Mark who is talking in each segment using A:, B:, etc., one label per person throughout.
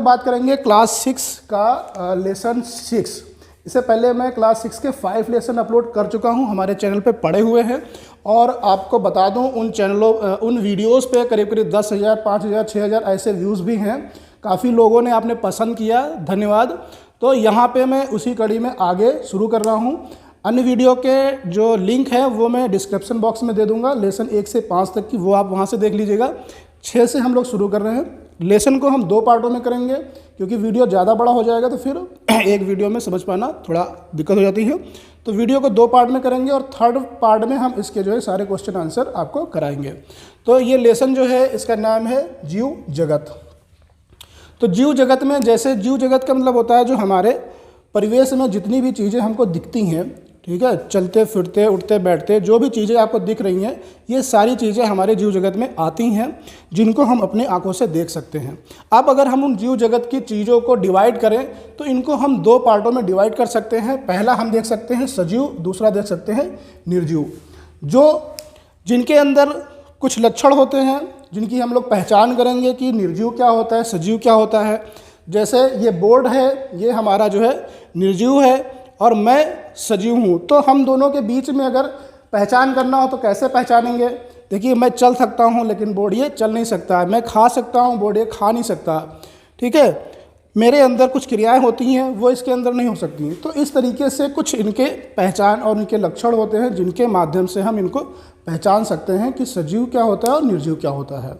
A: बात करेंगे क्लास 6 का लेसन 6। इससे पहले मैं क्लास 6 के 5 लेसन अपलोड कर चुका हूं, हमारे चैनल पे पड़े हुए हैं। और आपको बता दूं उन वीडियोस पे करीब करीब 10,000, 5,000, 6,000 ऐसे व्यूज़ भी हैं। काफ़ी लोगों ने आपने पसंद किया, धन्यवाद। तो यहाँ पे मैं उसी कड़ी में आगे शुरू कर रहा हूँ। अन्य वीडियो के जो लिंक है वो मैं डिस्क्रिप्शन बॉक्स में दे दूँगा, लेसन 1 से 5 तक की, वो आप वहाँ से देख लीजिएगा। 6 से हम लोग शुरू कर रहे हैं। लेसन को हम 2 पार्टों में करेंगे, क्योंकि वीडियो ज़्यादा बड़ा हो जाएगा तो फिर एक वीडियो में समझ पाना थोड़ा दिक्कत हो जाती है। तो वीडियो को 2 पार्ट में करेंगे और थर्ड पार्ट में हम इसके जो है सारे क्वेश्चन आंसर आपको कराएंगे। तो ये लेसन जो है इसका नाम है जीव जगत। तो जीव जगत में, जैसे जीव जगत का मतलब होता है जो हमारे परिवेश में जितनी भी चीज़ें हमको दिखती हैं, ठीक है, चलते फिरते उठते बैठते जो भी चीज़ें आपको दिख रही हैं, ये सारी चीज़ें हमारे जीव जगत में आती हैं, जिनको हम अपने आंखों से देख सकते हैं। अब अगर हम उन जीव जगत की चीज़ों को डिवाइड करें तो इनको हम 2 पार्टों में डिवाइड कर सकते हैं। पहला हम देख सकते हैं सजीव, दूसरा देख सकते हैं निर्जीव। जिनके अंदर कुछ लक्षण होते हैं, जिनकी हम लोग पहचान करेंगे कि निर्जीव क्या होता है, सजीव क्या होता है। जैसे ये बोर्ड है, ये हमारा जो है निर्जीव है और मैं सजीव हूँ। तो हम दोनों के बीच में अगर पहचान करना हो तो कैसे पहचानेंगे? देखिए, मैं चल सकता हूँ लेकिन बोर्ड ये चल नहीं सकता है। मैं खा सकता हूँ, बोर्ड ये खा नहीं सकता, ठीक है। मेरे अंदर कुछ क्रियाएं होती हैं, वो इसके अंदर नहीं हो सकती। तो इस तरीके से कुछ इनके पहचान और इनके लक्षण होते हैं, जिनके माध्यम से हम इनको पहचान सकते हैं कि सजीव क्या होता है और निर्जीव क्या होता है।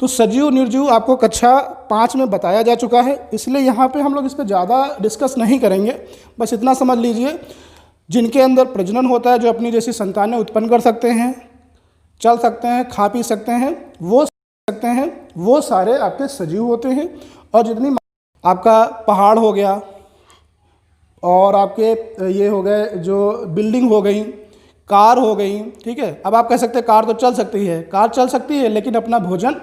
A: तो सजीव निर्जीव आपको कक्षा 5 में बताया जा चुका है, इसलिए यहाँ पे हम लोग इस पर ज़्यादा डिस्कस नहीं करेंगे। बस इतना समझ लीजिए, जिनके अंदर प्रजनन होता है, जो अपनी जैसी संतानें उत्पन्न कर सकते हैं, चल सकते हैं, खा पी सकते हैं, वो सारे आपके सजीव होते हैं। और जितनी आपका पहाड़ हो गया और आपके ये हो गए जो बिल्डिंग हो गई, कार हो गई, ठीक है। अब आप कह सकते हैं कार तो चल सकती है, कार चल सकती है लेकिन अपना भोजन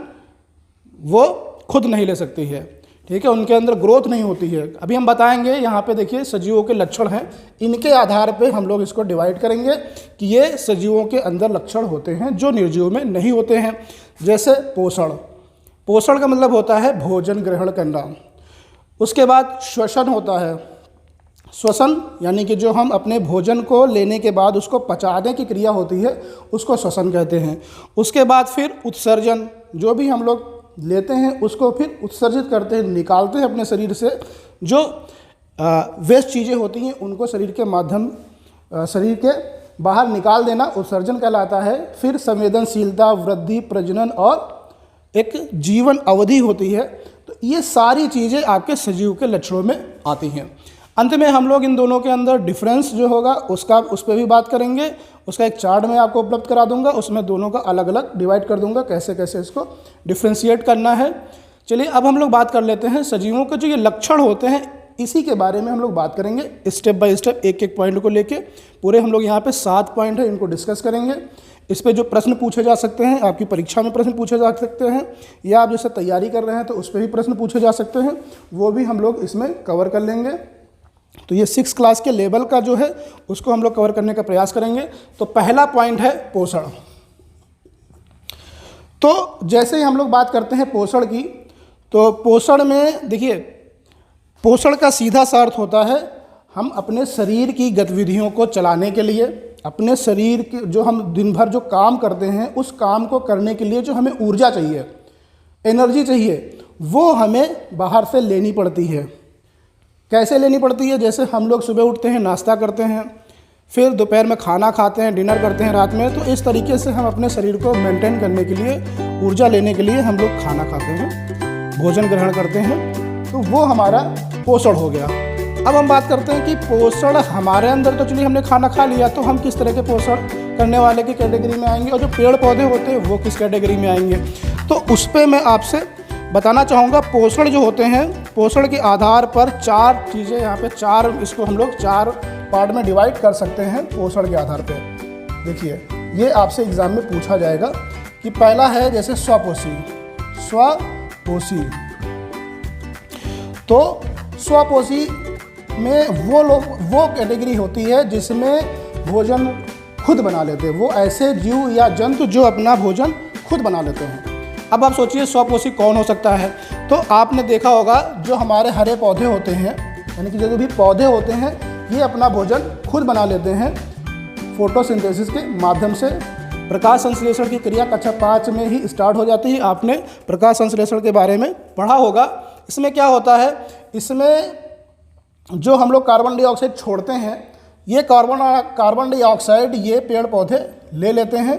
A: वो खुद नहीं ले सकती है, ठीक है। उनके अंदर ग्रोथ नहीं होती है। अभी हम बताएंगे, यहाँ पे देखिए सजीवों के लक्षण हैं, इनके आधार पे हम लोग इसको डिवाइड करेंगे कि ये सजीवों के अंदर लक्षण होते हैं जो निर्जीव में नहीं होते हैं। जैसे पोषण का मतलब होता है भोजन ग्रहण करना। उसके बाद श्वसन होता है। श्वसन यानी कि जो हम अपने भोजन को लेने के बाद उसको पचाने की क्रिया होती है, उसको श्वसन कहते हैं। उसके बाद फिर उत्सर्जन, जो भी हम लोग लेते हैं उसको फिर उत्सर्जित करते हैं, निकालते हैं अपने शरीर से। जो वेस्ट चीज़ें होती हैं उनको शरीर के माध्यम शरीर के बाहर निकाल देना उत्सर्जन कहलाता है। फिर संवेदनशीलता, वृद्धि, प्रजनन और एक जीवन अवधि होती है। तो ये सारी चीज़ें आपके सजीव के लक्षणों में आती हैं। अंत में हम लोग इन दोनों के अंदर डिफरेंस जो होगा उस पर भी बात करेंगे। उसका एक चार्ट मैं आपको उपलब्ध करा दूंगा, उसमें दोनों का अलग अलग डिवाइड कर दूंगा, कैसे कैसे इसको डिफ्रेंशिएट करना है। चलिए अब हम लोग बात कर लेते हैं सजीवों के जो ये लक्षण होते हैं, इसी के बारे में हम लोग बात करेंगे स्टेप बाय स्टेप, एक एक पॉइंट को लेके। पूरे हम लोग यहाँ पे 7 पॉइंट है, इनको डिस्कस करेंगे। इस पर जो प्रश्न पूछे जा सकते हैं, आपकी परीक्षा में प्रश्न पूछे जा सकते हैं, या आप जैसे तैयारी कर रहे हैं तो उस पर भी प्रश्न पूछे जा सकते हैं, वो भी हम लोग इसमें कवर कर लेंगे। तो ये 6 क्लास के लेवल का जो है उसको हम लोग कवर करने का प्रयास करेंगे। तो पहला पॉइंट है पोषण। तो जैसे ही हम लोग बात करते हैं पोषण की, तो पोषण में देखिए, पोषण का सीधा सा अर्थ होता है हम अपने शरीर की गतिविधियों को चलाने के लिए, अपने शरीर के जो हम दिन भर जो काम करते हैं उस काम को करने के लिए जो हमें ऊर्जा चाहिए, एनर्जी चाहिए, वो हमें बाहर से लेनी पड़ती है। कैसे लेनी पड़ती है? जैसे हम लोग सुबह उठते हैं, नाश्ता करते हैं, फिर दोपहर में खाना खाते हैं, डिनर करते हैं रात में। तो इस तरीके से हम अपने शरीर को मेंटेन करने के लिए, ऊर्जा लेने के लिए हम लोग खाना खाते हैं, भोजन ग्रहण करते हैं। तो वो हमारा पोषण हो गया। अब हम बात करते हैं कि पोषण हमारे अंदर, तो चलिए हमने खाना खा लिया, तो हम किस तरह के पोषण करने वाले की कैटेगरी में आएंगे, और जो पेड़ पौधे होते हैं वो किस कैटेगरी में आएंगे। तो उस पर मैं आपसे बताना चाहूँगा। पोषण जो होते हैं, पोषण के आधार पर 4 चीज़ें, यहाँ पे 4, इसको हम लोग 4 पार्ट में डिवाइड कर सकते हैं पोषण के आधार पे। देखिए, ये आपसे एग्जाम में पूछा जाएगा कि पहला है जैसे स्वपोषी। तो स्वपोषी में वो कैटेगरी होती है जिसमें भोजन खुद बना लेते हैं। वो ऐसे जीव या जंतु जो अपना भोजन खुद बना लेते हैं। अब आप सोचिए स्वपोषी कौन हो सकता है। तो आपने देखा होगा जो हमारे हरे पौधे होते हैं, यानी कि जो भी पौधे होते हैं, ये अपना भोजन खुद बना लेते हैं फोटोसिंथेसिस के माध्यम से। प्रकाश संश्लेषण की क्रिया कक्षा 5 में ही स्टार्ट हो जाती है। आपने प्रकाश संश्लेषण के बारे में पढ़ा होगा। इसमें क्या होता है, इसमें जो हम लोग कार्बन डाइऑक्साइड छोड़ते हैं, ये कार्बन डाइऑक्साइड ये पेड़ पौधे ले लेते हैं,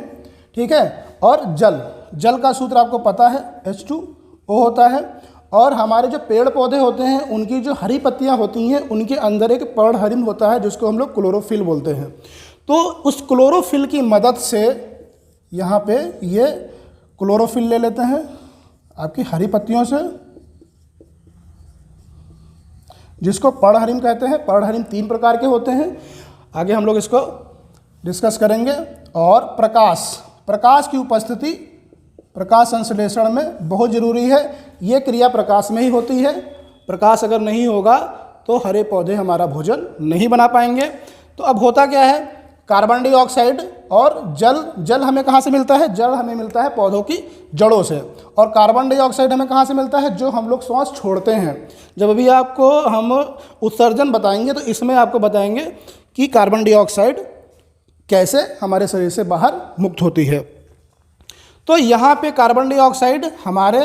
A: ठीक है। और जल का सूत्र आपको पता है, H2O होता है। और हमारे जो पेड़ पौधे होते हैं उनकी जो हरी पत्तियां होती हैं, उनके अंदर एक पर्णहरिम होता है जिसको हम लोग क्लोरोफिल बोलते हैं। तो उस क्लोरोफिल की मदद से यहाँ पे ये क्लोरोफिल ले लेते हैं आपकी हरी पत्तियों से, जिसको पर्णहरिम कहते हैं। पर्णहरिम 3 प्रकार के होते हैं, आगे हम लोग इसको डिस्कस करेंगे। और प्रकाश की उपस्थिति प्रकाश संश्लेषण में बहुत ज़रूरी है। ये क्रिया प्रकाश में ही होती है। प्रकाश अगर नहीं होगा तो हरे पौधे हमारा भोजन नहीं बना पाएंगे। तो अब होता क्या है, कार्बन डाइऑक्साइड और जल हमें कहाँ से मिलता है, जल हमें मिलता है पौधों की जड़ों से। और कार्बन डाइऑक्साइड हमें कहाँ से मिलता है, जो हम लोग श्वास छोड़ते हैं। जब अभी आपको हम उत्सर्जन बताएंगे तो इसमें आपको बताएंगे कि कार्बन डाइऑक्साइड कैसे हमारे शरीर से बाहर मुक्त होती है। तो यहाँ पे कार्बन डाइऑक्साइड हमारे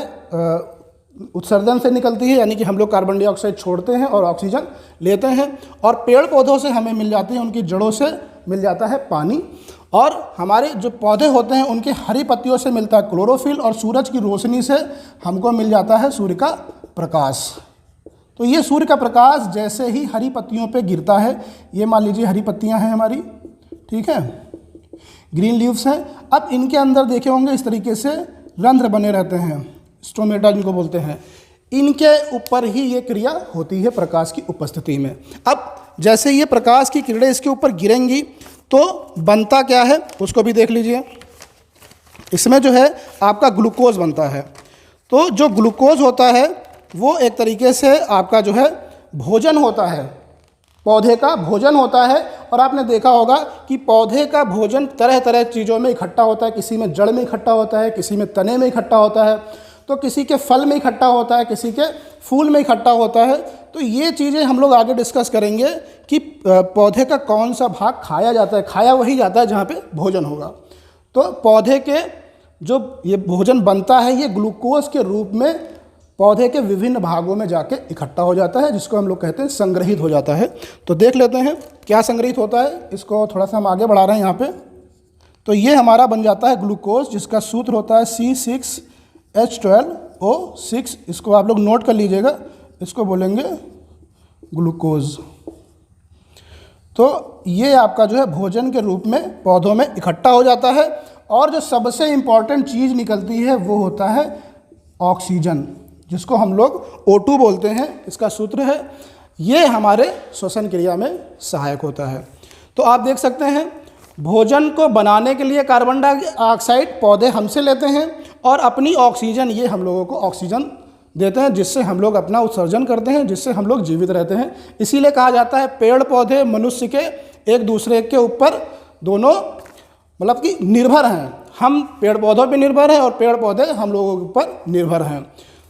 A: उत्सर्जन से निकलती है, यानी कि हम लोग कार्बन डाइऑक्साइड छोड़ते हैं और ऑक्सीजन लेते हैं। और पेड़ पौधों से हमें मिल जाती है, उनकी जड़ों से मिल जाता है पानी। और हमारे जो पौधे होते हैं उनके हरी पत्तियों से मिलता है क्लोरोफिल। और सूरज की रोशनी से हमको मिल जाता है सूर्य का प्रकाश। तो ये सूर्य का प्रकाश जैसे ही हरी पत्तियों पे गिरता है, ये मान लीजिए हरी पत्तियां हैं हमारी, ठीक है, ग्रीन लीव्स हैं। अब इनके अंदर देखे होंगे इस तरीके से रंध्र बने रहते हैं, स्टोमेटा जिनको बोलते हैं। इनके ऊपर ही ये क्रिया होती है प्रकाश की उपस्थिति में। अब जैसे ये प्रकाश की किरणें इसके ऊपर गिरेंगी तो बनता क्या है उसको भी देख लीजिए। इसमें जो है आपका ग्लूकोज बनता है। तो जो ग्लूकोज होता है वो एक तरीके से आपका जो है भोजन होता है, पौधे का भोजन होता है। और आपने देखा होगा कि पौधे का भोजन तरह तरह चीज़ों में इकट्ठा होता है। किसी में जड़ में इकट्ठा होता है, किसी में तने में इकट्ठा होता है, तो किसी के फल में इकट्ठा होता है, किसी के फूल में इकट्ठा होता है। तो ये चीज़ें हम लोग आगे डिस्कस करेंगे कि पौधे का कौन सा भाग खाया जाता है। खाया वही जाता है जहाँ पे भोजन होगा। तो पौधे के जो ये भोजन बनता है ये ग्लूकोज के रूप में पौधे के विभिन्न भागों में जाके इकट्ठा हो जाता है, जिसको हम लोग कहते हैं संग्रहित हो जाता है। तो देख लेते हैं क्या संग्रहित होता है। इसको थोड़ा सा हम आगे बढ़ा रहे हैं यहाँ पे। तो ये हमारा बन जाता है ग्लूकोज, जिसका सूत्र होता है C6H12O6। इसको आप लोग नोट कर लीजिएगा, इसको बोलेंगे ग्लूकोज। तो ये आपका जो है भोजन के रूप में पौधों में इकट्ठा हो जाता है। और जो सबसे इम्पॉर्टेंट चीज़ निकलती है वो होता है ऑक्सीजन, जिसको हम लोग O2 बोलते हैं। इसका सूत्र है, ये हमारे श्वसन क्रिया में सहायक होता है। तो आप देख सकते हैं भोजन को बनाने के लिए कार्बन डाइऑक्साइड पौधे हमसे लेते हैं और अपनी ऑक्सीजन ये हम लोगों को ऑक्सीजन देते हैं, जिससे हम लोग अपना उत्सर्जन करते हैं, जिससे हम लोग जीवित रहते हैं। इसीलिए कहा जाता है पेड़ पौधे मनुष्य के एक दूसरे के ऊपर दोनों मतलब कि निर्भर हैं। हम पेड़ पौधों पे निर्भर हैं और पेड़ पौधे हम लोगों के ऊपर निर्भर हैं।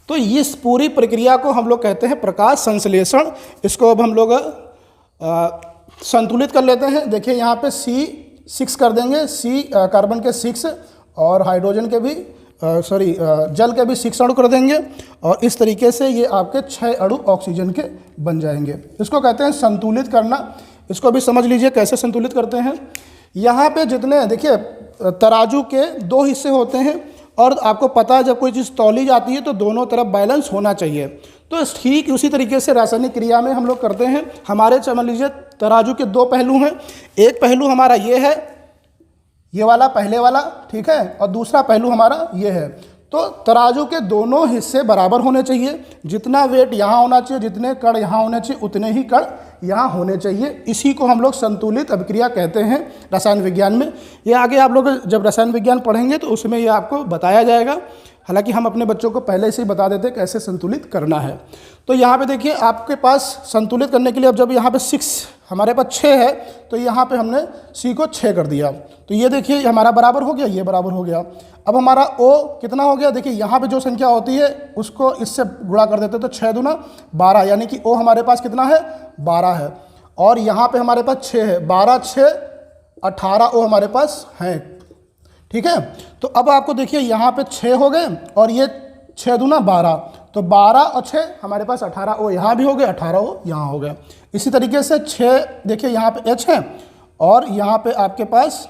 A: तो इस पूरी प्रक्रिया को हम लोग कहते हैं प्रकाश संश्लेषण। इसको अब हम लोग संतुलित कर लेते हैं। देखिए यहाँ पे C6 कर देंगे, C कार्बन के 6 और हाइड्रोजन के भी जल के भी 6 अणु कर देंगे। और इस तरीके से ये आपके 6 अणु ऑक्सीजन के बन जाएंगे। इसको कहते हैं संतुलित करना। इसको भी समझ लीजिए कैसे संतुलित करते हैं। यहाँ पे जितने देखिए तराजू के 2 हिस्से होते हैं और आपको पता है जब कोई चीज़ तौली जाती है तो दोनों तरफ बैलेंस होना चाहिए। तो ठीक उसी तरीके से रासायनिक क्रिया में हम लोग करते हैं। हमारे समझ लीजिए तराजू के 2 पहलू हैं। एक पहलू हमारा ये है, ये वाला पहले वाला, ठीक है, और दूसरा पहलू हमारा ये है। तो तराजू के दोनों हिस्से बराबर होने चाहिए। जितना वेट यहाँ होना चाहिए, जितने कण यहाँ होने चाहिए, उतने ही कण यहाँ होने चाहिए। इसी को हम लोग संतुलित अभिक्रिया कहते हैं रसायन विज्ञान में। ये आगे आप लोग जब रसायन विज्ञान पढ़ेंगे तो उसमें ये आपको बताया जाएगा। हालांकि हम अपने बच्चों को पहले से ही बता देते कैसे संतुलित करना है। तो यहाँ पे देखिए आपके पास संतुलित करने के लिए अब जब यहाँ पे 6 हमारे पास 6 है तो यहाँ पे हमने C को 6 कर दिया, तो ये देखिए हमारा बराबर हो गया, ये बराबर हो गया। अब हमारा O कितना हो गया, देखिए यहाँ पे जो संख्या होती है उसको इससे गुणा कर देते हैं, तो 6 दूना 12, यानी कि O हमारे पास कितना है 12 है, और यहाँ पे हमारे पास 6 है, 12 6 18 O हमारे पास है। ठीक है, तो अब आपको देखिए यहाँ पे 6 हो गए और ये 6 दूना 12, तो 12 और 6 हमारे पास 18 O यहाँ भी हो गए, 18 O यहाँ हो गए। इसी तरीके से 6 देखिए यहाँ पे H है और यहाँ पे आपके पास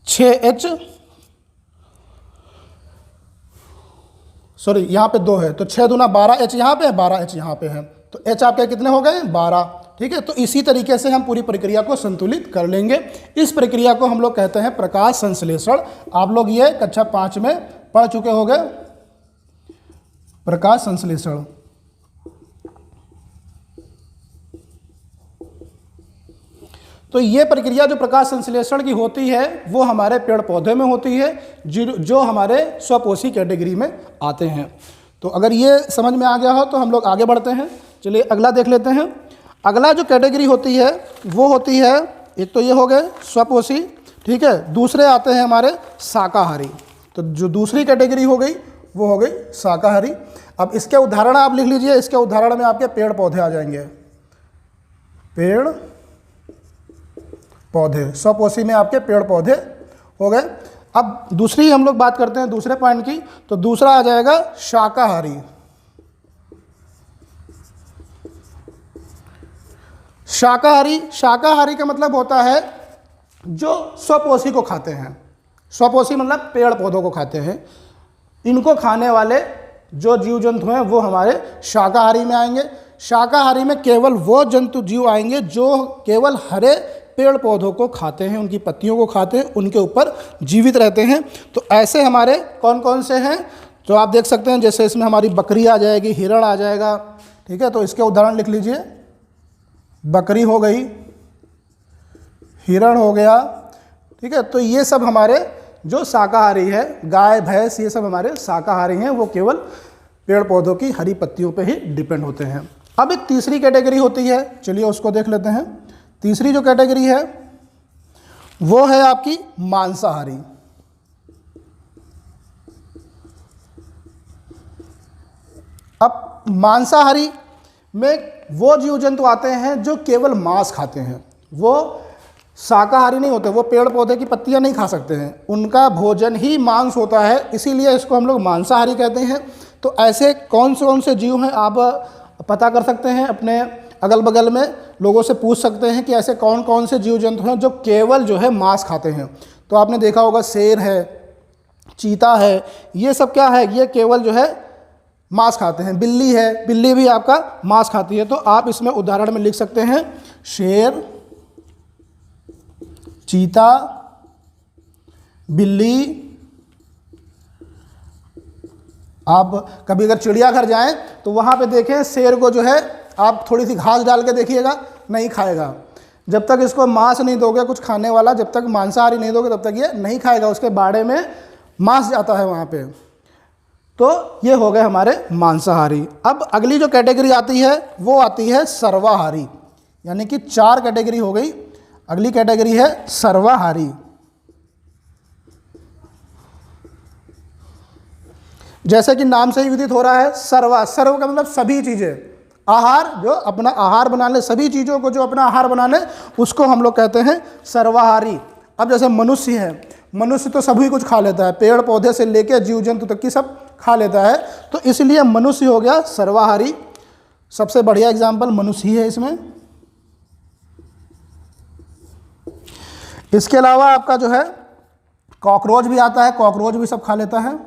A: 6H, सॉरी यहाँ पे 2 है, तो 6 दूना 12 H यहाँ पे है, 12 H यहाँ पे है, तो H आपके कितने हो गए 12। ठीक है, तो इसी तरीके से हम पूरी प्रक्रिया को संतुलित कर लेंगे। इस प्रक्रिया को हम लोग कहते हैं प्रकाश संश्लेषण। आप लोग ये कक्षा 5 में पढ़ चुके होंगे, प्रकाश संश्लेषण। तो ये प्रक्रिया जो प्रकाश संश्लेषण की होती है वो हमारे पेड़ पौधे में होती है, जो हमारे स्वपोषी कैटेगरी में आते हैं। तो अगर ये समझ में आ गया हो तो हम लोग आगे बढ़ते हैं। चलिए अगला देख लेते हैं। अगला जो कैटेगरी होती है वो होती है, एक तो ये हो गए स्वपोषी, ठीक है, दूसरे आते हैं हमारे शाकाहारी। तो जो दूसरी कैटेगरी हो गई वो हो गई शाकाहारी। अब इसके उदाहरण आप लिख लीजिए, इसके उदाहरण में आपके पेड़ पौधे आ जाएंगे, पेड़ पौधे, स्वपोषी में आपके पेड़ पौधे हो गए। अब दूसरी हम लोग बात करते हैं दूसरे पॉइंट की, तो दूसरा आ जाएगा शाकाहारी। शाकाहारी का मतलब होता है जो स्वपोषी को खाते हैं। स्वपोषी मतलब पेड़ पौधों को खाते हैं। इनको खाने वाले जो जीव जंतु हैं वो हमारे शाकाहारी में आएंगे। शाकाहारी में केवल वो जंतु जीव आएंगे जो केवल हरे पेड़ पौधों को खाते हैं, उनकी पत्तियों को खाते हैं, उनके ऊपर जीवित रहते हैं। तो ऐसे हमारे कौन कौन से हैं तो आप देख सकते हैं, जैसे इसमें हमारी बकरी आ जाएगी, हिरण आ जाएगा। ठीक है, तो इसके उदाहरण लिख लीजिए, बकरी हो गई, हिरण हो गया। ठीक है, तो ये सब हमारे जो शाकाहारी है, गाय भैंस ये सब हमारे शाकाहारी हैं, वो केवल पेड़ पौधों की हरी पत्तियों पे ही डिपेंड होते हैं। अब एक तीसरी कैटेगरी होती है, चलिए उसको देख लेते हैं। तीसरी जो कैटेगरी है वो है आपकी मांसाहारी। अब मांसाहारी में वो जीव जंतु आते हैं जो केवल मांस खाते हैं, वो शाकाहारी नहीं होते, वो पेड़ पौधे की पत्तियां नहीं खा सकते हैं, उनका भोजन ही मांस होता है, इसीलिए इसको हम लोग मांसाहारी कहते हैं। तो ऐसे कौन से जीव हैं आप पता कर सकते हैं, अपने अगल बगल में लोगों से पूछ सकते हैं कि ऐसे कौन कौन से जीव जंतु हैं जो केवल जो है मांस खाते हैं। तो आपने देखा होगा शेर है, चीता है, ये सब क्या है, ये केवल जो है मांस खाते हैं। बिल्ली है, बिल्ली भी आपका मांस खाती है। तो आप इसमें उदाहरण में लिख सकते हैं शेर, चीता, बिल्ली। आप कभी अगर चिड़ियाघर जाएं तो वहाँ पे देखें शेर को जो है आप थोड़ी सी घास डाल के देखिएगा, नहीं खाएगा। जब तक इसको मांस नहीं दोगे, कुछ खाने वाला जब तक मांसाहारी नहीं दोगे तब तक ये नहीं खाएगा, उसके बाड़े में मांस जाता है वहाँ पे। तो ये हो गए हमारे मांसाहारी। अब अगली जो कैटेगरी आती है वो आती है सर्वाहारी, यानी कि 4 कैटेगरी हो गई। अगली कैटेगरी है सर्वाहारी। जैसे कि नाम से ही विदित हो रहा है, सर्व का मतलब सभी चीज़ें, आहार, जो अपना आहार बना ले, सभी चीज़ों को जो अपना आहार बना ले उसको हम लोग कहते हैं सर्वाहारी। अब जैसे मनुष्य है, मनुष्य तो सभी कुछ खा लेता है, पेड़ पौधे से लेकर जीव जंतु तक की सब खा लेता है, तो इसलिए मनुष्य हो गया सर्वाहारी। सबसे बढ़िया एग्जाम्पल मनुष्य ही है इसमें। इसके अलावा आपका जो है कॉकरोच भी आता है, कॉकरोच भी सब खा लेता है।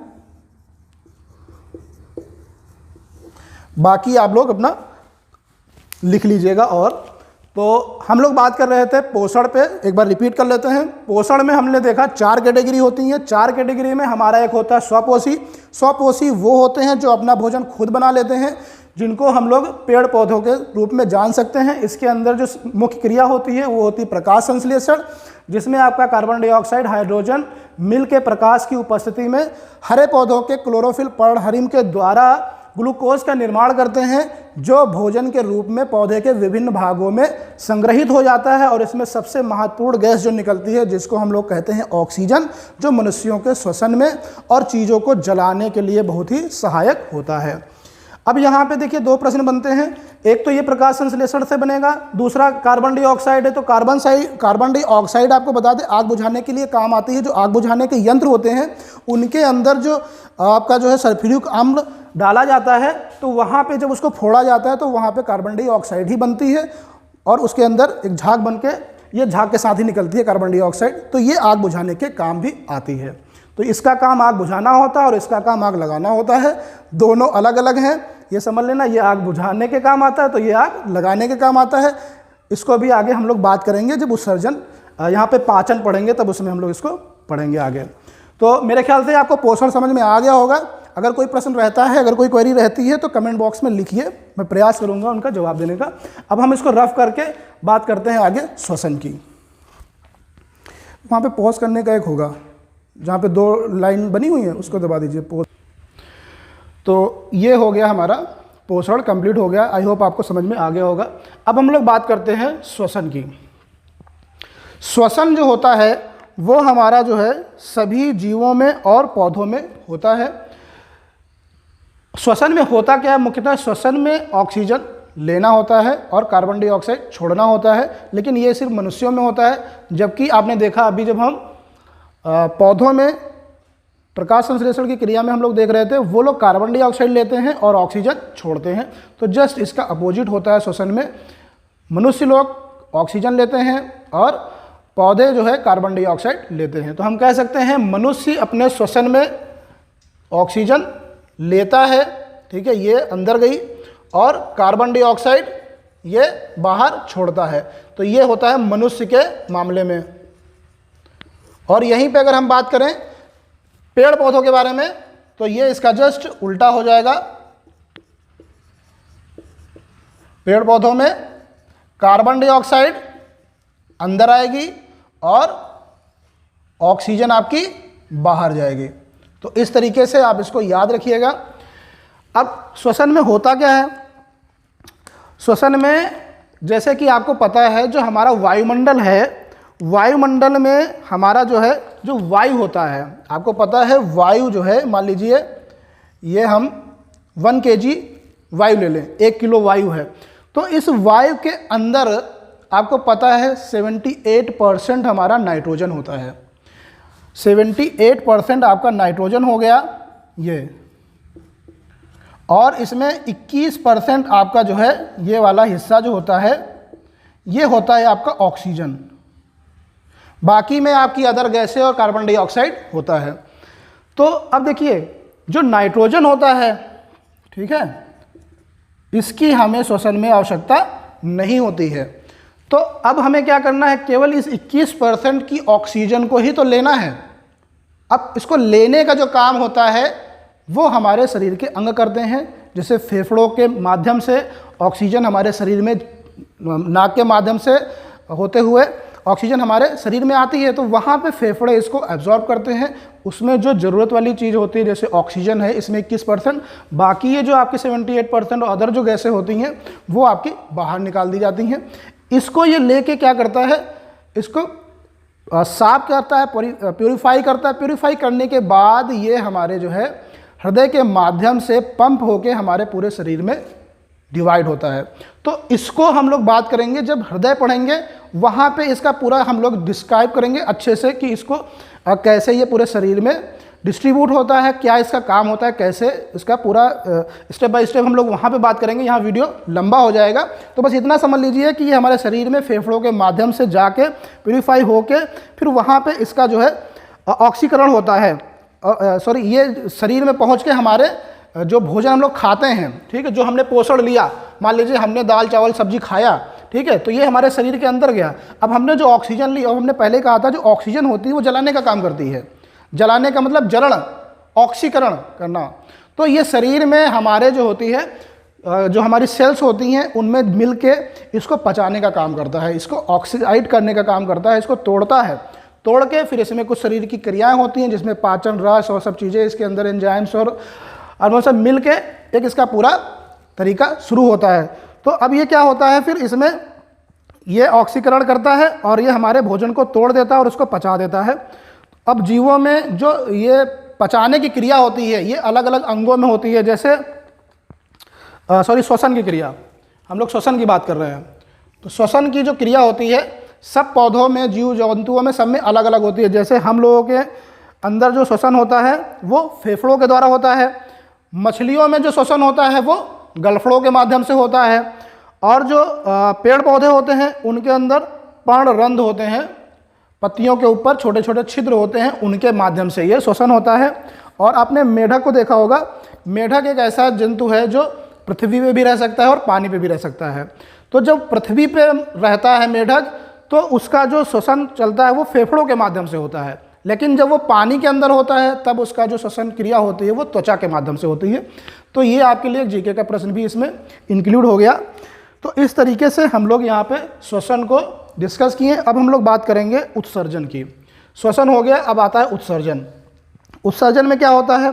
A: बाकी आप लोग अपना लिख लीजिएगा। और तो हम लोग बात कर रहे थे पोषण पे, एक बार रिपीट कर लेते हैं। पोषण में हमने देखा 4 कैटेगरी होती हैं। 4 कैटेगरी में हमारा एक होता है स्वपोषी। स्वपोषी वो होते हैं जो अपना भोजन खुद बना लेते हैं, जिनको हम लोग पेड़ पौधों के रूप में जान सकते हैं। इसके अंदर जो मुख्य क्रिया होती है वो होती है प्रकाश संश्लेषण, जिसमें आपका कार्बन डाइऑक्साइड, हाइड्रोजन मिल के प्रकाश की उपस्थिति में हरे पौधों के क्लोरोफिल पर्णहरिम के द्वारा ग्लूकोज का निर्माण करते हैं, जो भोजन के रूप में पौधे के विभिन्न भागों में संग्रहित हो जाता है। और इसमें सबसे महत्वपूर्ण गैस जो निकलती है, जिसको हम लोग कहते हैं ऑक्सीजन, जो मनुष्यों के श्वसन में और चीज़ों को जलाने के लिए बहुत ही सहायक होता है। अब यहाँ पे देखिए 2 प्रश्न बनते हैं। एक तो ये प्रकाश संश्लेषण से बनेगा, दूसरा कार्बन डाइऑक्साइड है। तो कार्बन डाइऑक्साइड आपको बता दें आग बुझाने के लिए काम आती है। जो आग बुझाने के यंत्र होते हैं उनके अंदर जो आपका जो है सल्फ्यूरिक अम्ल डाला जाता है, तो वहाँ पे जब उसको फोड़ा जाता है तो वहाँ पे कार्बन डाइऑक्साइड ही बनती है और उसके अंदर एक झाग बन के, ये झाग के साथ ही निकलती है कार्बन डाइऑक्साइड। तो ये आग बुझाने के काम भी आती है। तो इसका काम आग बुझाना होता है और इसका काम आग लगाना होता है। दोनों अलग अलग हैं, ये समझ लेना। ये आग बुझाने के काम आता है तो ये आग लगाने के काम आता है। इसको भी आगे हम लोग बात करेंगे जब उत्सर्जन, यहाँ पे पाचन पढ़ेंगे तब उसमें हम लोग इसको पढ़ेंगे आगे। तो मेरे ख्याल से आपको पोषण समझ में आ गया होगा। अगर कोई प्रश्न रहता है, अगर कोई क्वेरी रहती है तो कमेंट बॉक्स में लिखिए, मैं प्रयास करूँगा उनका जवाब देने का। अब हम इसको रफ करके बात करते हैं आगे श्वसन की। वहाँ पर पॉज करने का एक होगा, जहाँ पे 2 लाइन बनी हुई है उसको दबा दीजिए पोस्ट। तो ये हो गया हमारा पोषण, कंप्लीट हो गया। आई होप आपको समझ में आ गया होगा। अब हम लोग बात करते हैं श्वसन की। श्वसन जो होता है वो हमारा जो है सभी जीवों में और पौधों में होता है। श्वसन में होता क्या है? मुख्यतः श्वसन में ऑक्सीजन लेना होता है और कार्बन डाइऑक्साइड छोड़ना होता है, लेकिन ये सिर्फ मनुष्यों में होता है। जबकि आपने देखा अभी जब हम पौधों में प्रकाश संश्लेषण की क्रिया में हम लोग देख रहे थे, वो लोग कार्बन डाइऑक्साइड लेते हैं और ऑक्सीजन छोड़ते हैं। तो जस्ट इसका अपोजिट होता है श्वसन में। मनुष्य लोग ऑक्सीजन लेते हैं और पौधे जो है कार्बन डाइऑक्साइड लेते हैं। तो हम कह सकते हैं मनुष्य अपने श्वसन में ऑक्सीजन लेता है, ठीक है, ये अंदर गई, और कार्बन डाइऑक्साइड ये बाहर छोड़ता है। तो ये होता है मनुष्य के मामले में। और यहीं पे अगर हम बात करें पेड़ पौधों के बारे में, तो ये इसका जस्ट उल्टा हो जाएगा। पेड़ पौधों में कार्बन डाइऑक्साइड अंदर आएगी और ऑक्सीजन आपकी बाहर जाएगी। तो इस तरीके से आप इसको याद रखिएगा। अब श्वसन में होता क्या है? श्वसन में जैसे कि आपको पता है जो हमारा वायुमंडल है, वायुमंडल में हमारा जो है जो वायु होता है, आपको पता है वायु जो है, मान लीजिए ये हम 1 kg वायु ले लें, 1 किलो वायु है, तो इस वायु के अंदर आपको पता है 78% हमारा नाइट्रोजन होता है। 78% आपका नाइट्रोजन हो गया ये, और इसमें 21% आपका जो है ये वाला हिस्सा जो होता है ये होता है आपका ऑक्सीजन। बाकी में आपकी अदर गैसें और कार्बन डाइऑक्साइड होता है। तो अब देखिए जो नाइट्रोजन होता है, ठीक है, इसकी हमें श्वसन में आवश्यकता नहीं होती है। तो अब हमें क्या करना है? केवल इस 21% की ऑक्सीजन को ही तो लेना है। अब इसको लेने का जो काम होता है वो हमारे शरीर के अंग करते हैं। जैसे फेफड़ों के माध्यम से ऑक्सीजन हमारे शरीर में, नाक के माध्यम से होते हुए ऑक्सीजन हमारे शरीर में आती है, तो वहाँ पे फेफड़े इसको एब्जॉर्ब करते हैं। उसमें जो ज़रूरत वाली चीज़ होती है, जैसे ऑक्सीजन है, इसमें 21%, बाकी ये जो आपकी 78% और अदर जो गैसें होती हैं वो आपकी बाहर निकाल दी जाती हैं। इसको ये लेके क्या करता है? इसको साफ करता है, प्योरीफाई करता है। प्योरीफाई करने के बाद ये हमारे जो है हृदय के माध्यम से पंप होके हमारे पूरे शरीर में डिवाइड होता है। तो इसको हम लोग बात करेंगे जब हृदय पढ़ेंगे, वहाँ पे इसका पूरा हम लोग डिस्क्राइब करेंगे अच्छे से कि इसको कैसे ये पूरे शरीर में डिस्ट्रीब्यूट होता है, क्या इसका काम होता है, कैसे इसका पूरा स्टेप बाय स्टेप हम लोग वहाँ पे बात करेंगे। यहाँ वीडियो लंबा हो जाएगा, तो बस इतना समझ लीजिए कि ये हमारे शरीर में फेफड़ों के माध्यम से जाके प्यूरीफाई होके फिर वहाँ पे इसका जो है ऑक्सीकरण होता है। ये शरीर में पहुँच के हमारे जो भोजन हम लोग खाते हैं, ठीक है, जो हमने पोषण लिया, मान लीजिए हमने दाल चावल सब्जी खाया, ठीक है, तो ये हमारे शरीर के अंदर गया। अब हमने जो ऑक्सीजन ली, और हमने पहले कहा था जो ऑक्सीजन होती है वो जलाने का काम करती है। जलाने का मतलब जलन, ऑक्सीकरण करना। तो ये शरीर में हमारे जो होती है, जो हमारी सेल्स होती हैं उनमें मिल के इसको पचाने का काम करता है, इसको ऑक्सीडाइज करने का काम करता है, इसको तोड़ता है। तोड़ के फिर इसमें कुछ शरीर की क्रियाएँ होती हैं जिसमें पाचन, रस और सब चीज़ें इसके अंदर एंजाइम्स और वो सब मिल के एक इसका पूरा तरीका शुरू होता है। तो अब ये क्या होता है, फिर इसमें ये ऑक्सीकरण करता है और ये हमारे भोजन को तोड़ देता है और उसको पचा देता है। अब जीवों में जो ये पचाने की क्रिया होती है ये अलग अलग अंगों में होती है, जैसे श्वसन की क्रिया, हम लोग श्वसन की बात कर रहे हैं। तो श्वसन की जो क्रिया होती है सब पौधों में, जीव जंतुओं में, सब में अलग अलग होती है। जैसे हम लोगों के अंदर जो श्वसन होता है वो फेफड़ों के द्वारा होता है, मछलियों में जो श्वसन होता है वो गलफड़ों के माध्यम से होता है, और जो पेड़ पौधे होते हैं उनके अंदर पर्णरंध्र होते हैं, पत्तियों के ऊपर छोटे छोटे छिद्र होते हैं, उनके माध्यम से ये श्वसन होता है। और आपने मेढक को देखा होगा, मेढक एक ऐसा जंतु है जो पृथ्वी पे भी रह सकता है और पानी पे भी रह सकता है। तो जब पृथ्वी पे रहता है मेढक तो उसका जो श्वसन चलता है वो फेफड़ों के माध्यम से होता है, लेकिन जब वो पानी के अंदर होता है तब उसका जो श्वसन क्रिया होती है वो त्वचा के माध्यम से होती है। तो ये आपके लिए एक जीके का प्रश्न भी इसमें इंक्लूड हो गया। तो इस तरीके से हम लोग यहाँ पे श्वसन को डिस्कस किए। अब हम लोग बात करेंगे उत्सर्जन की। श्वसन हो गया, अब आता है उत्सर्जन। उत्सर्जन में क्या होता है,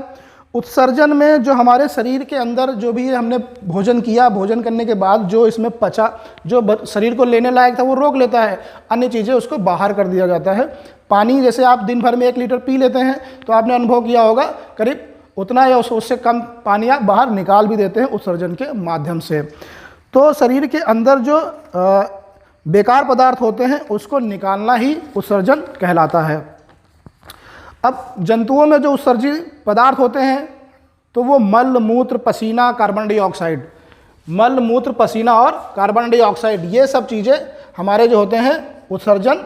A: उत्सर्जन में जो हमारे शरीर के अंदर जो भी हमने भोजन किया, भोजन करने के बाद जो इसमें पचा, जो शरीर को लेने लायक था वो रोक लेता है, अन्य चीज़ें उसको बाहर कर दिया जाता है। पानी जैसे आप दिन भर में 1 लीटर पी लेते हैं तो आपने अनुभव किया होगा करीब उतना या उससे कम पानी आप बाहर निकाल भी देते हैं उत्सर्जन के माध्यम से। तो शरीर के अंदर जो बेकार पदार्थ होते हैं उसको निकालना ही उत्सर्जन कहलाता है। अब जंतुओं में जो उत्सर्जित पदार्थ होते हैं तो वो मल, मूत्र, पसीना, कार्बन डाइऑक्साइड, मल, मूत्र, पसीना और कार्बन डाइऑक्साइड, ये सब चीज़ें हमारे जो होते हैं उत्सर्जन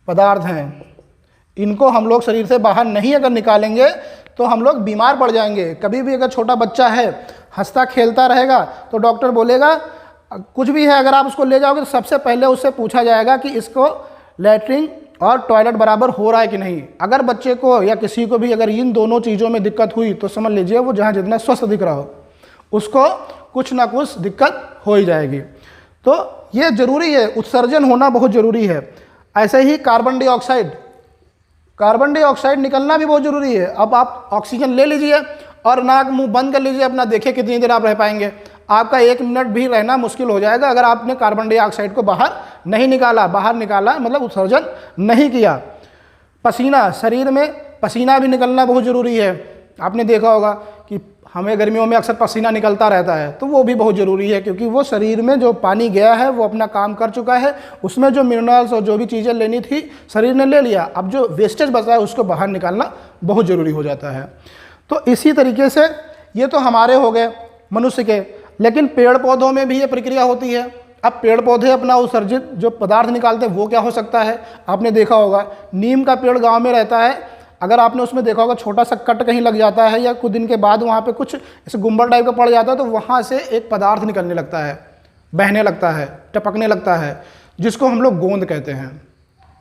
A: पदार्थ हैं। इनको हम लोग शरीर से बाहर नहीं अगर निकालेंगे तो हम लोग बीमार पड़ जाएंगे। कभी भी अगर छोटा बच्चा है हंसता खेलता रहेगा तो डॉक्टर बोलेगा कुछ भी है, अगर आप उसको ले जाओगे तो सबसे पहले उससे पूछा जाएगा कि इसको लैट्रिन और टॉयलेट बराबर हो रहा है कि नहीं। अगर बच्चे को या किसी को भी अगर इन दोनों चीज़ों में दिक्कत हुई तो समझ लीजिए वो जहाँ जितना स्वस्थ दिख रहा हो उसको कुछ ना कुछ दिक्कत हो ही जाएगी। तो ये ज़रूरी है, उत्सर्जन होना बहुत ज़रूरी है। ऐसे ही कार्बन डाइऑक्साइड निकलना भी बहुत ज़रूरी है। अब आप ऑक्सीजन ले लीजिए और नाक मुंह बंद कर लीजिए अपना, देखिए कितनी देर आप रह पाएंगे। आपका 1 मिनट भी रहना मुश्किल हो जाएगा अगर आपने कार्बन डाइऑक्साइड को बाहर नहीं निकाला। बाहर निकाला मतलब उत्सर्जन नहीं किया। पसीना, शरीर में पसीना भी निकलना बहुत ज़रूरी है। आपने देखा होगा कि हमें गर्मियों में अक्सर पसीना निकलता रहता है, तो वो भी बहुत ज़रूरी है क्योंकि वो शरीर में जो पानी गया है वो अपना काम कर चुका है, उसमें जो मिनरल्स और जो भी चीज़ें लेनी थी शरीर ने ले लिया। अब जो वेस्टेज बचा है उसको बाहर निकालना बहुत ज़रूरी हो जाता है। तो इसी तरीके से ये तो हमारे हो गए मनुष्य के, लेकिन पेड़ पौधों में भी ये प्रक्रिया होती है। अब पेड़ पौधे अपना उत्सर्जित जो पदार्थ निकालते हैं वो क्या हो सकता है, आपने देखा होगा नीम का पेड़ गांव में रहता है, अगर आपने उसमें देखा होगा छोटा सा कट कहीं लग जाता है या कुछ दिन के बाद वहाँ पे कुछ ऐसे गुम्बद टाइप का पड़ जाता है तो वहाँ से एक पदार्थ निकलने लगता है, बहने लगता है, टपकने लगता है, जिसको हम लोग गोंद कहते हैं।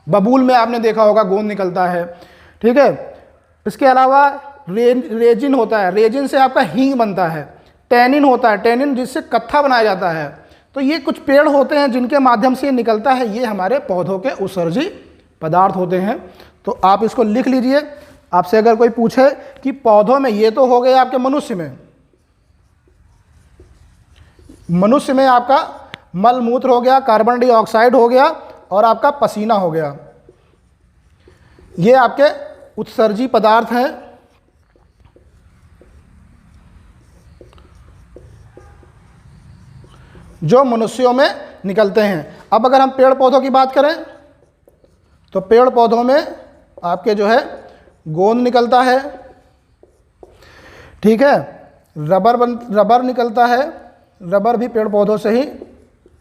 A: बबूल में आपने देखा होगा गोंद निकलता है, ठीक है। इसके अलावा रेजिन होता है, रेजिन से आपका हींग बनता है। टैनिन होता है, टैनिन जिससे कत्था बनाया जाता है। तो ये कुछ पेड़ होते हैं जिनके माध्यम से निकलता है, ये हमारे पौधों के उत्सर्जी पदार्थ होते हैं। तो आप इसको लिख लीजिए। आपसे अगर कोई पूछे कि पौधों में, ये तो हो गए आपके मनुष्य में आपका मल मूत्र हो गया, कार्बन डाइऑक्साइड हो गया और आपका पसीना हो गया, ये आपके उत्सर्जी पदार्थ हैं। जो मनुष्यों में निकलते हैं। अब अगर हम पेड़ पौधों की बात करें तो पेड़ पौधों में आपके जो है गोंद निकलता है, ठीक है। रबर निकलता है, रबर भी पेड़ पौधों से ही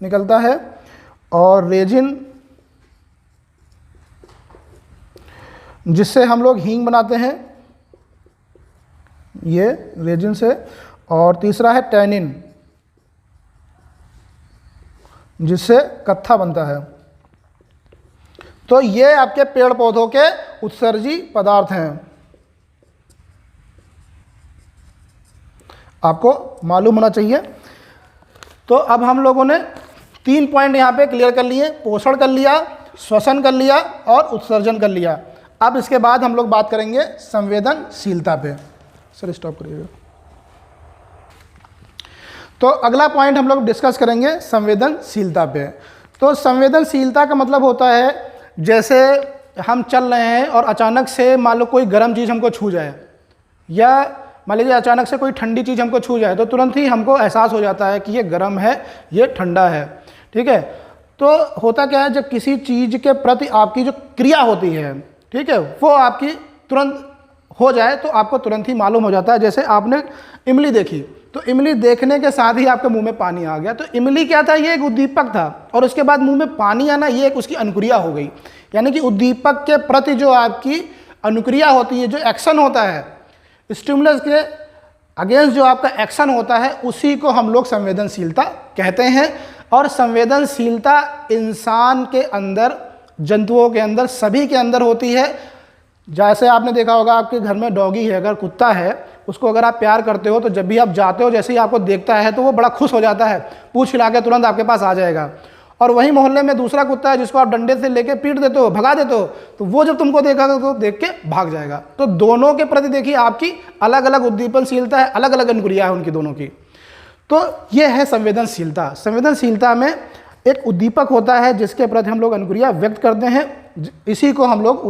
A: निकलता है। और रेजिन जिससे हम लोग हींग बनाते हैं, ये रेजिन से। और तीसरा है टैनिन जिससे कत्था बनता है। तो ये आपके पेड़ पौधों के उत्सर्जी पदार्थ हैं, आपको मालूम होना चाहिए। तो अब हम लोगों ने 3 पॉइंट यहाँ पे क्लियर कर लिए, पोषण कर लिया, श्वसन कर लिया और उत्सर्जन कर लिया। अब इसके बाद हम लोग बात करेंगे संवेदनशीलता पे। सर स्टॉप करिएगा। तो अगला पॉइंट हम लोग डिस्कस करेंगे संवेदनशीलता पे। तो संवेदनशीलता का मतलब होता है जैसे हम चल रहे हैं और अचानक से मान लो कोई गर्म चीज़ हमको छू जाए, या मान लीजिए अचानक से कोई ठंडी चीज़ हमको छू जाए, तो तुरंत ही हमको एहसास हो जाता है कि ये गर्म है, ये ठंडा है। ठीक है, तो होता क्या है, जब किसी चीज़ के प्रति आपकी जो क्रिया होती है, ठीक है, वो आपकी तुरंत हो जाए तो आपको तुरंत ही मालूम हो जाता है। जैसे आपने इमली देखी, तो इमली देखने के साथ ही आपके मुंह में पानी आ गया। तो इमली क्या था, ये एक उद्दीपक था, और उसके बाद मुंह में पानी आना ये एक उसकी अनुक्रिया हो गई। यानी कि उद्दीपक के प्रति जो आपकी अनुक्रिया होती है, जो एक्शन होता है, स्टिमुलस के अगेंस्ट जो आपका एक्शन होता है, उसी को हम लोग संवेदनशीलता कहते हैं। और संवेदनशीलता इंसान के अंदर, जंतुओं के अंदर, सभी के अंदर होती है। जैसे आपने देखा होगा आपके घर में डॉगी है, अगर कुत्ता है, उसको अगर आप प्यार करते हो तो जब भी आप जाते हो, जैसे ही आपको देखता है तो वो बड़ा खुश हो जाता है, पूंछ हिला के तुरंत आपके पास आ जाएगा। और वही मोहल्ले में दूसरा कुत्ता है जिसको आप डंडे से लेके पीट देते हो, भगा देते हो, तो वो जब तुमको देखा तो देख के भाग जाएगा। तो दोनों के प्रति देखिए आपकी अलग अलग उद्दीपनशीलता है, अलग अलग अनुक्रिया है उनकी दोनों की। तो ये है संवेदनशीलता। संवेदनशीलता में एक उद्दीपक होता है जिसके प्रति हम लोग अनुक्रिया व्यक्त करते हैं, इसी को हम लोग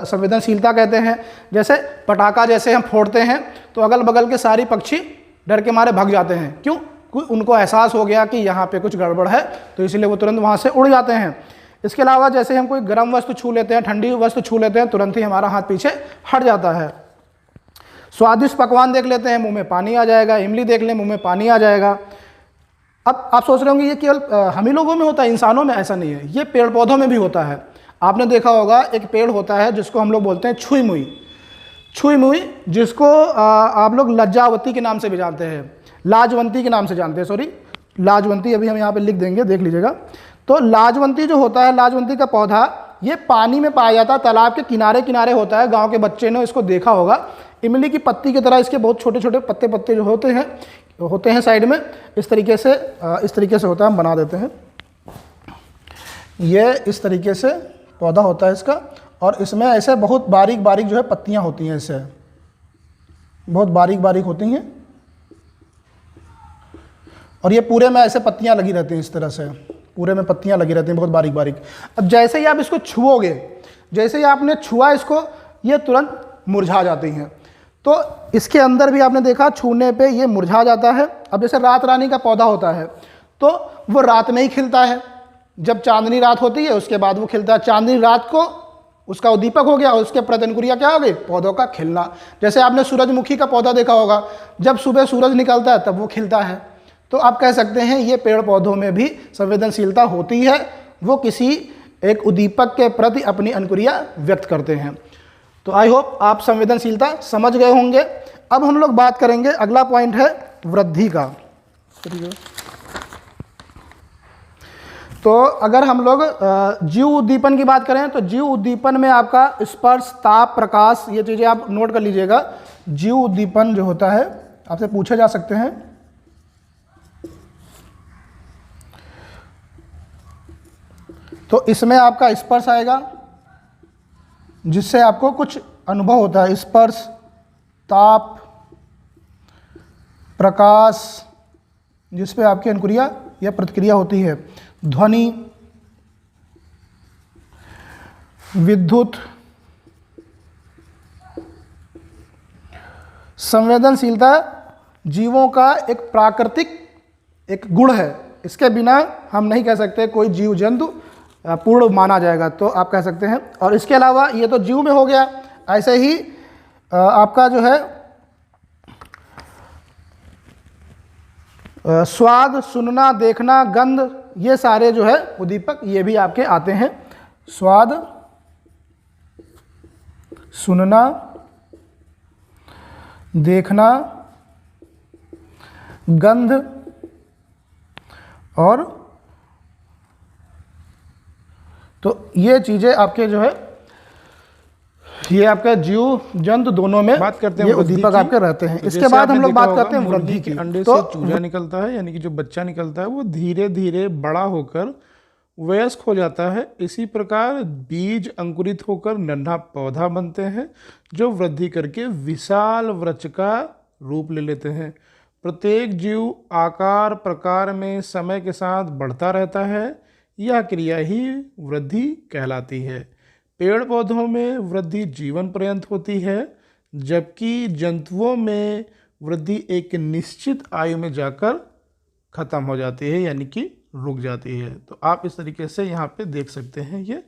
A: संवेदनशीलता कहते हैं। जैसे पटाखा जैसे हम फोड़ते हैं तो अगल बगल के सारे पक्षी डर के मारे भाग जाते हैं, क्यों? उनको एहसास हो गया कि यहाँ पे कुछ गड़बड़ है, तो इसलिए वो तुरंत वहाँ से उड़ जाते हैं। इसके अलावा जैसे हम कोई गर्म वस्तु छू लेते हैं, ठंडी वस्तु छू लेते हैं, तुरंत ही हमारा हाथ पीछे हट जाता है। स्वादिष्ट पकवान देख लेते हैं, मुंह में पानी आ जाएगा। इमली देख लें, मुंह में पानी आ जाएगा। अब आप सोच रहे होंगे ये केवल हम ही लोगों में होता है, इंसानों में? ऐसा नहीं है, ये पेड़ पौधों में भी होता है। आपने देखा होगा एक पेड़ होता है जिसको हम लोग बोलते हैं छुई मुई, छुई मुई, जिसको आप लोग लज्जावती के नाम से भी जानते हैं, लाजवंती के नाम से जानते हैं, सॉरी लाजवंती, अभी हम यहाँ पे लिख देंगे, देख लीजिएगा। तो लाजवंती जो होता है, लाजवंती का पौधा ये पानी में पाया जाता है, तालाब के किनारे किनारे होता है। गांव के बच्चे ने इसको देखा होगा। इमली की पत्ती की तरह इसके बहुत छोटे छोटे पत्ते पत्ते जो होते हैं साइड में, इस तरीके से होता है। हम बना देते हैं, ये इस तरीके से पौधा होता है इसका, और इसमें ऐसे बहुत बारीक बारीक जो है पत्तियां होती हैं, इससे बहुत बारीक बारीक होती हैं, और ये पूरे में ऐसे पत्तियां लगी रहती हैं, इस तरह से पूरे में पत्तियां लगी रहती हैं बहुत बारीक बारीक। अब जैसे ही आप इसको छुओगे, जैसे ही आपने छुआ इसको, ये तुरंत मुरझा जाती हैं। तो इसके अंदर भी आपने देखा छूने पे ये मुरझा जाता है। अब जैसे रात रानी का पौधा होता है तो वो रात में ही खिलता है, जब चांदनी रात होती है उसके बाद वो खिलता है। चांदनी रात को उसका उद्दीपक हो गया, और उसके प्रतिक्रिया क्या हो गई? पौधों का खिलना। जैसे आपने सूरजमुखी का पौधा देखा होगा, जब सुबह सूरज निकलता है तब वो खिलता है। तो आप कह सकते हैं ये पेड़ पौधों में भी संवेदनशीलता होती है, वो किसी एक उद्दीपक के प्रति अपनी अनुक्रिया व्यक्त करते हैं। तो आई होप आप संवेदनशीलता समझ गए होंगे। अब हम लोग बात करेंगे, अगला पॉइंट है वृद्धि का। तो अगर हम लोग जीव उद्दीपन की बात करें तो जीव उद्दीपन में आपका स्पर्श, ताप, प्रकाश, ये चीज़ें आप नोट कर लीजिएगा। जीव उद्दीपन जो होता है आपसे पूछे जा सकते हैं। तो इसमें आपका स्पर्श आएगा, जिससे आपको कुछ अनुभव होता है। स्पर्श, ताप, प्रकाश, जिस पे आपकी अनुक्रिया या प्रतिक्रिया होती है। ध्वनि, विद्युत। संवेदनशीलता जीवों का एक प्राकृतिक एक गुण है, इसके बिना हम नहीं कह सकते कोई जीव जंतु पूर्ण माना जाएगा, तो आप कह सकते हैं। और इसके अलावा ये तो जीव में हो गया, ऐसे ही आपका जो है स्वाद, सुनना, देखना, गंध, ये सारे जो है उद्दीपक ये भी आपके आते हैं। स्वाद, सुनना, देखना, गंध, और तो ये चीज़ें आपके जो है ये आपका जीव जंतु दोनों में
B: बात करते हैं,
A: ये उद्दीपक आपके रहते हैं।
B: तो
A: इसके बाद हम लोग बात करते हैं वृद्धि की।
B: अंडे
A: तो
B: से चूजा निकलता है, यानी कि जो बच्चा निकलता है वो धीरे धीरे बड़ा होकर वयस्क हो जाता है। इसी प्रकार बीज अंकुरित होकर नन्हा पौधा बनते हैं, जो वृद्धि करके विशाल वृक्ष का रूप ले लेते हैं। प्रत्येक जीव आकार प्रकार में समय के साथ बढ़ता रहता है। यह क्रिया ही वृद्धि कहलाती है। पेड़ पौधों में वृद्धि जीवन पर्यंत होती है, जबकि जंतुओं में वृद्धि एक निश्चित आयु में जाकर खत्म हो जाती है, यानी कि रुक जाती है। तो आप इस तरीके से यहाँ पे देख सकते हैं ये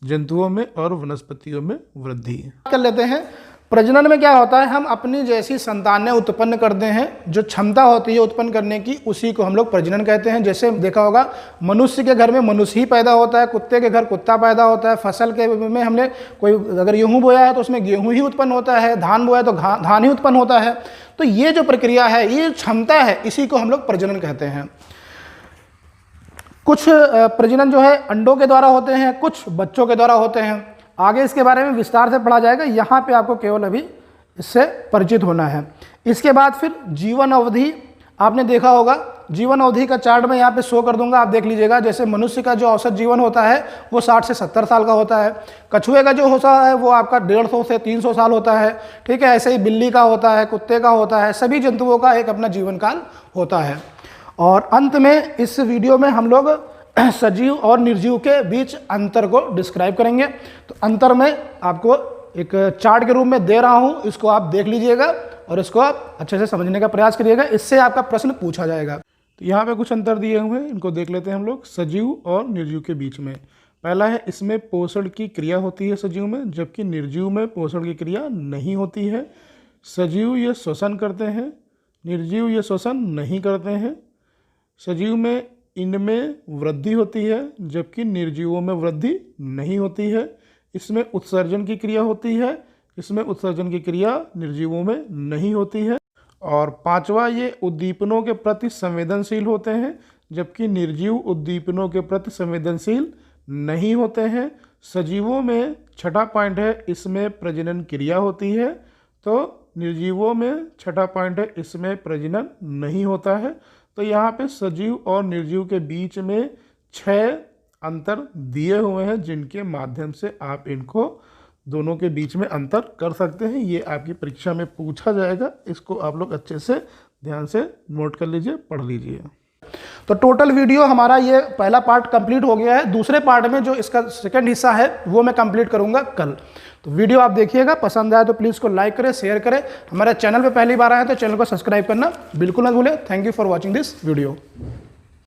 B: जंतुओं में और वनस्पतियों में वृद्धि।
A: कर लेते हैं प्रजनन में क्या होता है, हम अपनी जैसी संतानें उत्पन्न करते हैं, जो क्षमता होती है उत्पन्न करने की उसी को हम लोग प्रजनन कहते हैं। जैसे देखा होगा मनुष्य के घर में मनुष्य ही पैदा होता है, कुत्ते के घर कुत्ता पैदा होता है, फसल के में हमने कोई अगर गेहूँ बोया है तो उसमें गेहूँ ही उत्पन्न होता है, धान बोया तो धान ही उत्पन्न होता है। तो ये जो प्रक्रिया है, ये क्षमता है, इसी को हम लोग प्रजनन कहते हैं। कुछ प्रजनन जो है अंडों के द्वारा होते हैं, कुछ बच्चों के द्वारा होते हैं। आगे इसके बारे में विस्तार से पढ़ा जाएगा, यहाँ पे आपको केवल अभी इससे परिचित होना है। इसके बाद फिर जीवन अवधि, आपने देखा होगा जीवन अवधि का चार्ट मैं यहाँ पे शो कर दूंगा, आप देख लीजिएगा। जैसे मनुष्य का जो औसत जीवन होता है वो 60 से 70 साल का होता है। कछुए का जो होता है वो आपका 150 से 300 साल होता है, ठीक है। ऐसे ही बिल्ली का होता है, कुत्ते का होता है, सभी जंतुओं का एक अपना जीवन काल होता है। और अंत में इस वीडियो में हम लोग सजीव और निर्जीव के बीच अंतर को डिस्क्राइब करेंगे। तो अंतर में आपको एक चार्ट के रूप में दे रहा हूं, इसको आप देख लीजिएगा और इसको आप अच्छे से समझने का प्रयास करिएगा, इससे आपका प्रश्न पूछा जाएगा।
B: तो यहाँ पे कुछ अंतर दिए हुए हैं, इनको देख लेते हैं हम लोग सजीव और निर्जीव के बीच में। पहला है, इसमें पोषण की क्रिया होती है सजीव में, जबकि निर्जीव में पोषण की क्रिया नहीं होती है। सजीव ये श्वसन करते हैं, निर्जीव ये श्वसन नहीं करते हैं। सजीव में इनमें वृद्धि होती है, जबकि निर्जीवों में वृद्धि नहीं होती है। इसमें उत्सर्जन की क्रिया होती है, इसमें उत्सर्जन की क्रिया निर्जीवों में नहीं होती है। और पांचवा, ये उद्दीपनों के प्रति संवेदनशील होते हैं, जबकि निर्जीव उद्दीपनों के प्रति संवेदनशील नहीं होते हैं। सजीवों में छठा पॉइंट है, इसमें प्रजनन क्रिया होती है, तो निर्जीवों में छठा पॉइंट है, इसमें प्रजनन नहीं होता है। तो यहाँ पे सजीव और निर्जीव के बीच में 6 अंतर दिए हुए हैं, जिनके माध्यम से आप इनको दोनों के बीच में अंतर कर सकते हैं। ये आपकी परीक्षा में पूछा जाएगा, इसको आप लोग अच्छे से ध्यान से नोट कर लीजिए, पढ़ लीजिए।
A: तो टोटल वीडियो हमारा ये पहला पार्ट कंप्लीट हो गया है। दूसरे पार्ट में जो इसका सेकंड हिस्सा है वो मैं कंप्लीट करूंगा कल। तो वीडियो आप देखिएगा, पसंद आए तो प्लीज़ को लाइक करें, शेयर करें। हमारे चैनल पे पहली बार आए तो चैनल को सब्सक्राइब करना बिल्कुल ना भूलें। Thank you for watching this video.